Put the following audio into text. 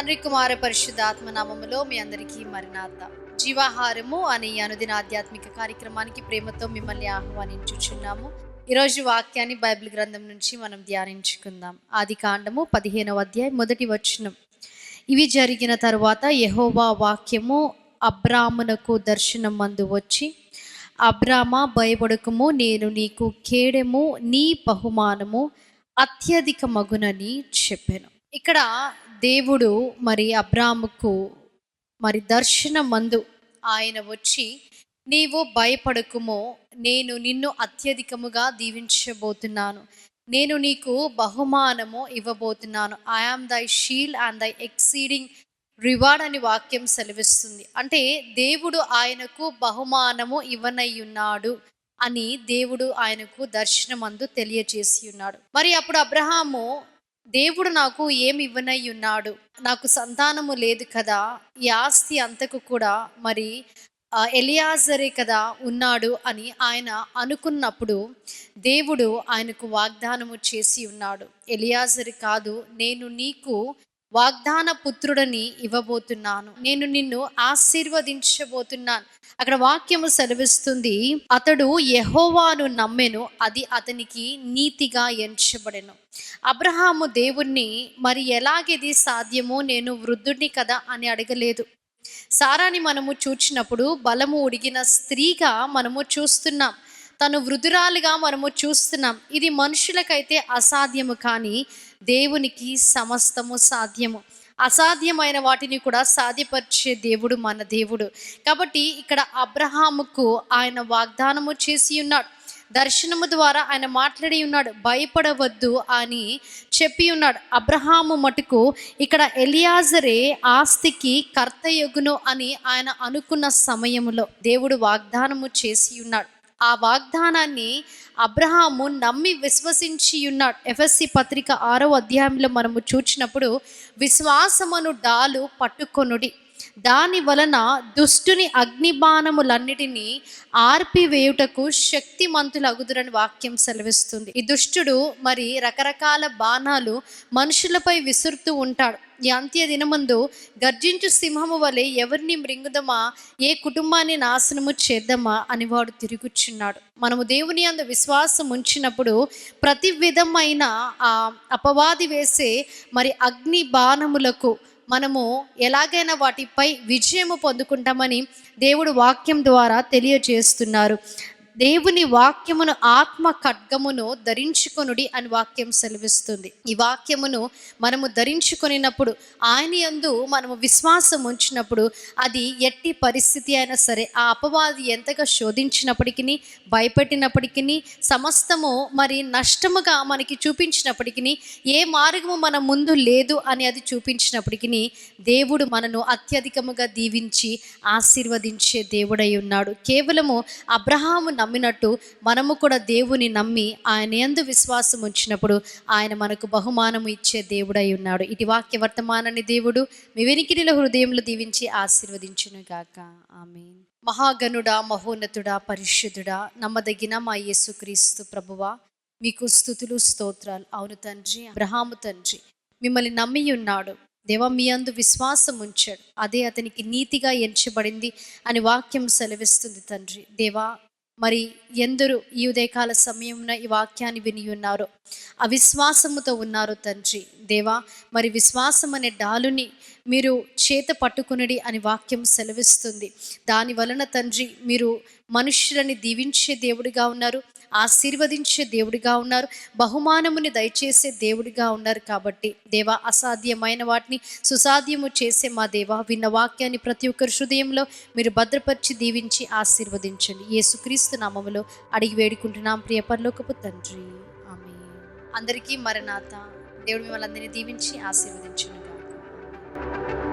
తండ్రి కుమార పరిశుద్ధాత్మ నామములో మీ అందరికీ మరణాత. జీవాహారము అనే అనుదిన ఆధ్యాత్మిక కార్యక్రమానికి ప్రేమతో మిమ్మల్ని ఆహ్వానించుచున్నాము. ఈరోజు వాక్యాన్ని బైబిల్ గ్రంథం నుంచి మనం ధ్యానించుకుందాం. ఆదికాండము 15వ అధ్యాయం 1వ వచనం. ఇవి జరిగిన తరువాత యెహోవా వాక్యము అబ్రామునకు దర్శనం మందు వచ్చి, అబ్రామా భయపడకుము, నేను నీకు కేడెము, నీ బహుమానము అత్యధిక మగునని చెప్పాను. ఇక్కడ దేవుడు అబ్రాముకు దర్శనం మందు ఆయన వచ్చి, నీవు భయపడకుము, నేను నిన్ను అత్యధికముగా దీవించబోతున్నాను, నేను నీకు బహుమానము ఇవ్వబోతున్నాను, ఐ ఆమ్ దై షీల్డ్ అండ్ దై ఎక్సీడింగ్ రివార్డ్ అని వాక్యం సెలవిస్తుంది. అంటే దేవుడు ఆయనకు బహుమానము ఇవ్వనయ్యున్నాడు అని దేవుడు ఆయనకు దర్శనమందు తెలియజేసి ఉన్నాడు. అప్పుడు అబ్రహాము, దేవుడు నాకు ఏమి ఇవ్వనై ఉన్నాడు, నాకు సంతానము లేదు కదా, ఈ ఆస్తి అంతకు కూడా ఎలియాజరే కదా ఉన్నాడు అని ఆయన అనుకున్నప్పుడు దేవుడు ఆయనకు వాగ్దానము చేసి ఉన్నాడు. ఎలియాజరు కాదు, నేను నీకు వాగ్దాన పుత్రుడని ఇవ్వబోతున్నాను, నేను నిన్ను ఆశీర్వదించబోతున్నాను. అక్కడ వాక్యము సెలవిస్తుంది, అతడు యెహోవాను నమ్మెను, అది అతనికి నీతిగా ఎంచబడెను. అబ్రహాము దేవుణ్ణి ఎలాగేది సాధ్యమో, నేను వృద్ధుడిని కదా అని అడగలేదు. సారాని మనము చూచినప్పుడు బలము ఉడిగిన స్త్రీగా మనము చూస్తున్నాం, తను వృద్ధురాలుగా మనము చూస్తున్నాం. ఇది మనుషులకైతే అసాధ్యము, కానీ దేవునికి సమస్తము సాధ్యము. అసాధ్యమైన వాటిని కూడా సాధ్యపరిచే దేవుడు మన దేవుడు. కాబట్టి ఇక్కడ అబ్రహాముకు ఆయన వాగ్దానము చేసి ఉన్నాడు, దర్శనము ద్వారా ఆయన మాట్లాడి ఉన్నాడు, భయపడవద్దు అని చెప్పి ఉన్నాడు. అబ్రహాము మటుకు ఇక్కడ ఎలియాజరే ఆస్తికి కర్తయగును అని ఆయన అనుకున్న సమయంలో దేవుడు వాగ్దానము చేసి ఉన్నాడు. ఆ వాగ్దానాన్ని అబ్రహాము నమ్మి విశ్వసించి ఉన్నాడు. ఎఫెసీ పత్రిక 6వ అధ్యాయంలో మనము చూచినప్పుడు, విశ్వాసమును డాలు పట్టుకొనుడి, దాని వలన దుష్టుని అగ్నిబాణములన్నిటినీ ఆర్పివేయుటకు శక్తిమంతులగుదురని వాక్యం సెలవిస్తుంది. ఈ దుష్టుడు రకరకాల బాణాలు మనుషులపై విసురుతూ ఉంటాడు. ఈ అంత్య దినమందు గర్జించు సింహము వలె ఎవరిని మృంగుదమా, ఏ కుటుంబాన్ని నాశనము చేద్దామా అని వాడు తిరుగుచున్నాడు. మనము దేవుని యందు విశ్వాసం ఉంచినప్పుడు ప్రతి విధమైన అపవాది వేసే అగ్ని బాణములకు మనము ఎలాగైనా వాటిపై విజయము పొందుకుంటామని దేవుడు వాక్యం ద్వారా తెలియజేస్తున్నారు. దేవుని వాక్యమును ఆత్మ ఖడ్గమును ధరించుకొనుడి అని వాక్యం సెలవిస్తుంది. ఈ వాక్యమును మనము ధరించుకొనినప్పుడు, ఆయన యందు మనము విశ్వాసం ఉంచినప్పుడు, అది ఎట్టి పరిస్థితి అయినా సరే, ఆ అపవాది ఎంతగా శోధించినప్పటికీ, భయపెట్టినప్పటికీ, సమస్తము నష్టముగా మనకి చూపించినప్పటికీ, ఏ మార్గము మన ముందు లేదు అని అది చూపించినప్పటికీ, దేవుడు మనను అత్యధికముగా దీవించి ఆశీర్వదించే దేవుడై ఉన్నాడు. కేవలము అబ్రహాము నమ్మినట్టు మనము కూడా దేవుని నమ్మి ఆయన యందు విశ్వాసం ఉంచినప్పుడు ఆయన మనకు బహుమానము ఇచ్చే దేవుడై ఉన్నాడు. ఇటు వాక్య వర్తమానాన్ని దేవుడు మీ వెనికిడిలో హృదయంలో దీవించి ఆశీర్వదించును గాక. ఆమేన్. మహాగణుడా, మహోన్నతుడా, పరిశుద్ధుడా, నమ్మదగిన మా యేసుక్రీస్తు ప్రభువా, మీకు స్తుతులు స్తోత్రాలు. అవును తండ్రి, అబ్రహాము తండ్రి మిమ్మల్ని నమ్మి ఉన్నాడు దేవా, మీ అందు విశ్వాసం ఉంచాడు, అదే అతనికి నీతిగా ఎంచబడింది అని వాక్యం సెలవిస్తుంది తండ్రి. దేవా, ఎందరు ఈ ఉదయకాల సమయమున ఈ వాక్యాన్ని విని ఉన్నారో, అవిశ్వాసముతో ఉన్నారో తండ్రి దేవా, విశ్వాసం అనే డాలుని మీరు చేత పట్టుకునడి అని వాక్యం సెలవిస్తుంది. దాని వలన తండ్రి మీరు మనుష్యులని దీవించే దేవుడిగా ఉన్నారు, ఆశీర్వదించే దేవుడిగా ఉన్నారు, బహుమానముని దయచేసే దేవుడిగా ఉన్నారు. కాబట్టి దేవా, అసాధ్యమైన వాటిని సుసాధ్యము చేసే మా దేవా, విన్న వాక్యాన్ని ప్రతి ఒక్కరి హృదయంలో మీరు భద్రపరిచి దీవించి ఆశీర్వదించండి. యేసుక్రీస్తు నామములో అడిగి వేడుకుంటున్నాం ప్రియ పరలోకపు తండ్రి, ఆమేన్. అందరికీ మరణాత. దేవుడు మిమ్మల్ని అందరినీ దీవించి ఆశీర్వదించును గాక.